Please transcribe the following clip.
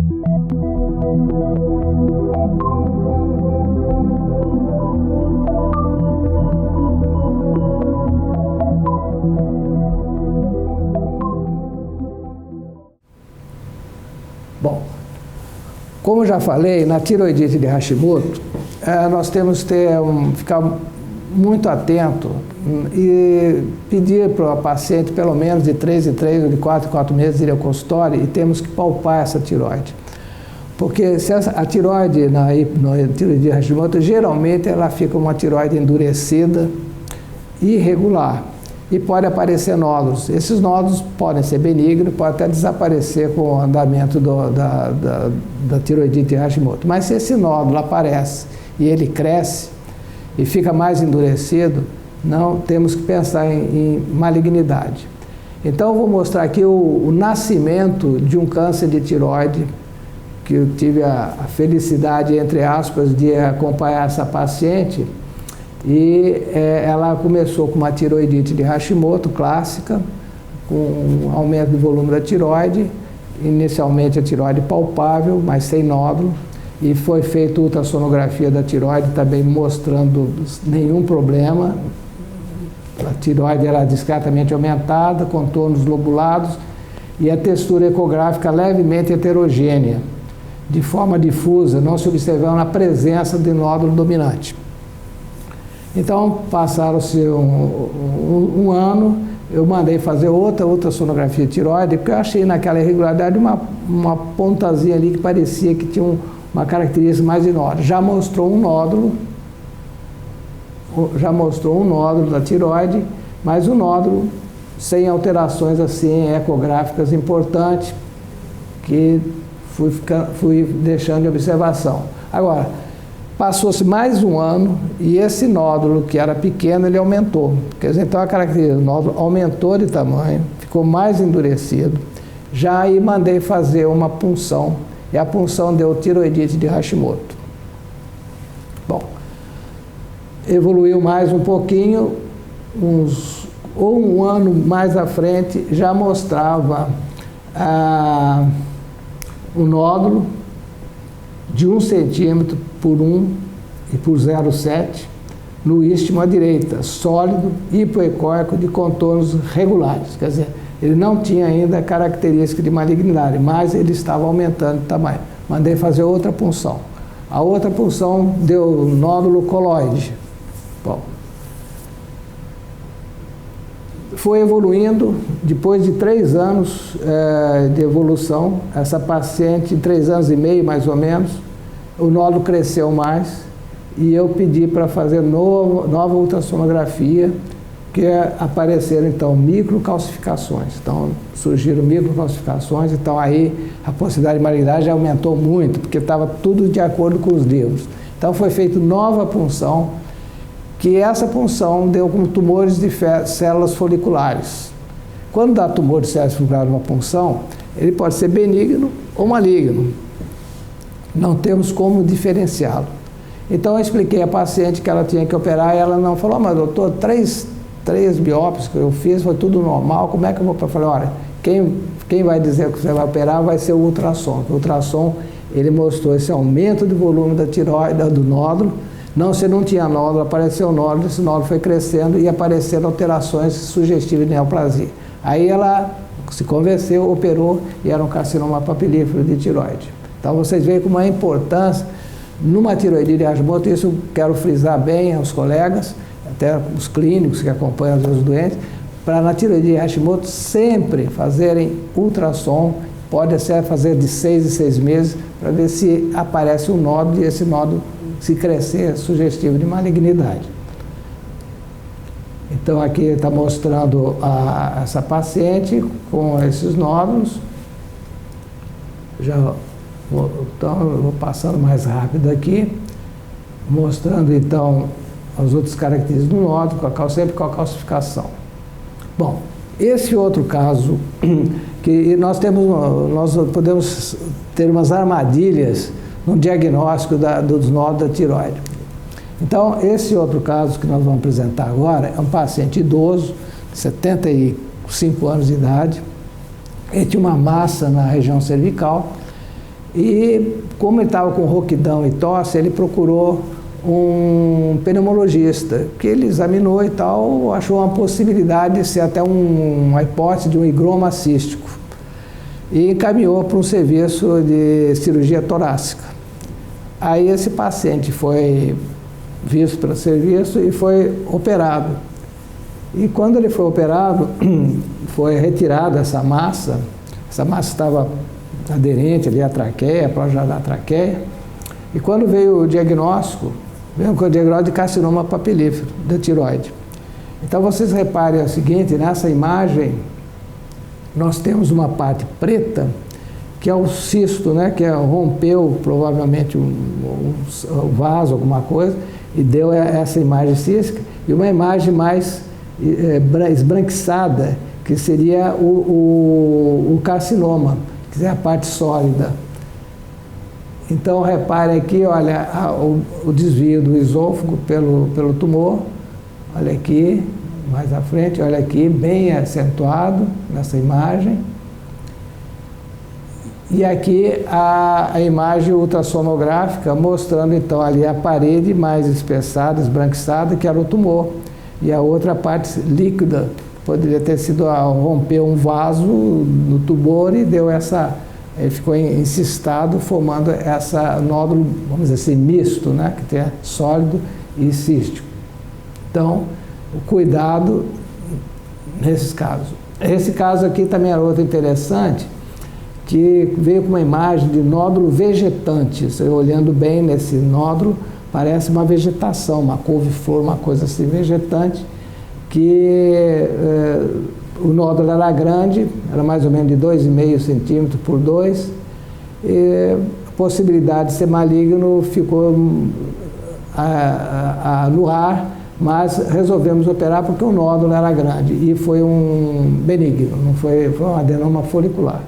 Bom, como eu já falei, na tiroidite de Hashimoto, nós temos que ficar muito atento e pedir para o paciente pelo menos de 3 em 3 ou de 4 em 4 meses ir ao consultório e temos que palpar essa tiroide. Porque se a tiroide, na tiroide de Hashimoto, geralmente ela fica uma tiroide endurecida e irregular. E pode aparecer nódulos. Esses nódulos podem ser benignos, podem até desaparecer com o andamento da tiroidite de Hashimoto. Mas se esse nódulo aparece e ele cresce e fica mais endurecido, não temos que pensar em malignidade. Então eu vou mostrar aqui o nascimento de um câncer de tiroide, que eu tive a felicidade, entre aspas, de acompanhar essa paciente. E ela começou com uma tiroidite de Hashimoto clássica, com um aumento do volume da tiroide, inicialmente a tiroide palpável, mas sem nódulo, e foi feita ultrassonografia da tiroide também mostrando nenhum problema. A tiroide era discretamente aumentada, contornos lobulados e a textura ecográfica levemente heterogênea, de forma difusa, não se observando a presença de nódulo dominante. Então, passaram-se um ano, eu mandei fazer outra ultrassonografia de tiroide, porque eu achei naquela irregularidade uma pontazinha ali que parecia que tinha uma característica mais de nódulo. Já mostrou um nódulo da tiroide, mas um nódulo sem alterações assim ecográficas importantes, que fui deixando de observação. Agora, passou-se mais um ano e esse nódulo, que era pequeno, ele aumentou. Quer dizer, então a característica do nódulo aumentou de tamanho, ficou mais endurecido. Já aí mandei fazer uma punção, e a punção deu tiroidite de Hashimoto. Bom, evoluiu mais um pouquinho, um ano mais à frente, já mostrava um nódulo de 1 centímetro por 1 e por 0,7 no istmo à direita, sólido, hipoecóico, de contornos regulares. Quer dizer, ele não tinha ainda característica de malignidade, mas ele estava aumentando de tamanho. Mandei fazer outra punção. A outra punção deu nódulo coloide. Bom, foi evoluindo, depois de 3 anos de evolução, essa paciente, 3 anos e meio mais ou menos, o nódulo cresceu mais e eu pedi para fazer nova ultrassonografia, que apareceram então microcalcificações. Então surgiram microcalcificações, então aí a possibilidade de malignidade aumentou muito, porque estava tudo de acordo com os livros. Então foi feita nova punção, que essa punção deu como tumores de células foliculares. Quando dá tumor de células foliculares numa punção, ele pode ser benigno ou maligno. Não temos como diferenciá-lo. Então eu expliquei à paciente que ela tinha que operar e ela não falou: mas doutor, três biópsias que eu fiz, foi tudo normal, como é que eu vou? Eu falei: olha, quem vai dizer que você vai operar vai ser o ultrassom. O ultrassom, ele mostrou esse aumento de volume da tireoide, do nódulo. Não, se não tinha nódulo, apareceu o nódulo, esse nódulo foi crescendo e apareceram alterações sugestivas de neoplasia. Aí ela se convenceu, operou e era um carcinoma papilífero de tireoide. Então vocês veem como a importância numa tiroidite de Hashimoto, isso eu quero frisar bem aos colegas, até os clínicos que acompanham os doentes, para na tiroidite de Hashimoto sempre fazerem ultrassom, pode ser fazer de 6 em 6 meses, para ver se aparece um nódulo e esse nódulo, se crescer, é sugestivo de malignidade. Então aqui está mostrando essa paciente com esses nódulos. Então eu vou passando mais rápido aqui, mostrando então as outras características do nódulo, sempre com a calcificação. Bom, esse outro caso, que nós podemos ter umas armadilhas no diagnóstico dos nódulos da tireoide. Então, esse outro caso que nós vamos apresentar agora é um paciente idoso, de 75 anos de idade. Ele tinha uma massa na região cervical E como ele estava com rouquidão e tosse, ele procurou um pneumologista, que ele examinou e tal, achou uma possibilidade de ser até uma hipótese de um higroma cístico. E encaminhou para um serviço de cirurgia torácica. Aí esse paciente foi visto pelo serviço e foi operado. E quando ele foi operado, foi retirada essa massa estava aderente ali à traqueia, próxima da traqueia, e quando veio o diagnóstico, veio com o diagnóstico de carcinoma papilífero da tireoide. Então vocês reparem o seguinte, nessa imagem, nós temos uma parte preta, que é o cisto, né, que rompeu provavelmente um vaso, alguma coisa, e deu essa imagem cística, e uma imagem mais esbranquiçada, que seria o carcinoma, que é a parte sólida. Então, repare aqui, olha, o desvio do esôfago pelo tumor, olha aqui, mais à frente, olha aqui, bem acentuado nessa imagem. E aqui a imagem ultrassonográfica mostrando então ali a parede mais espessada, esbranquiçada, que era o tumor. E a outra parte líquida, poderia ter sido romper um vaso no tumor e deu ele ficou encistado, formando essa nódulo, vamos dizer assim, misto, né, que tem sólido e cístico. Então, o cuidado nesses casos. Esse caso aqui também era outro interessante, que veio com uma imagem de nódulo vegetante. Você olhando bem nesse nódulo, parece uma vegetação, uma couve-flor, uma coisa assim vegetante, que o nódulo era grande, era mais ou menos de 2,5 centímetros por 2, e a possibilidade de ser maligno ficou no ar, mas resolvemos operar porque o nódulo era grande e foi um benigno, não foi um adenoma folicular.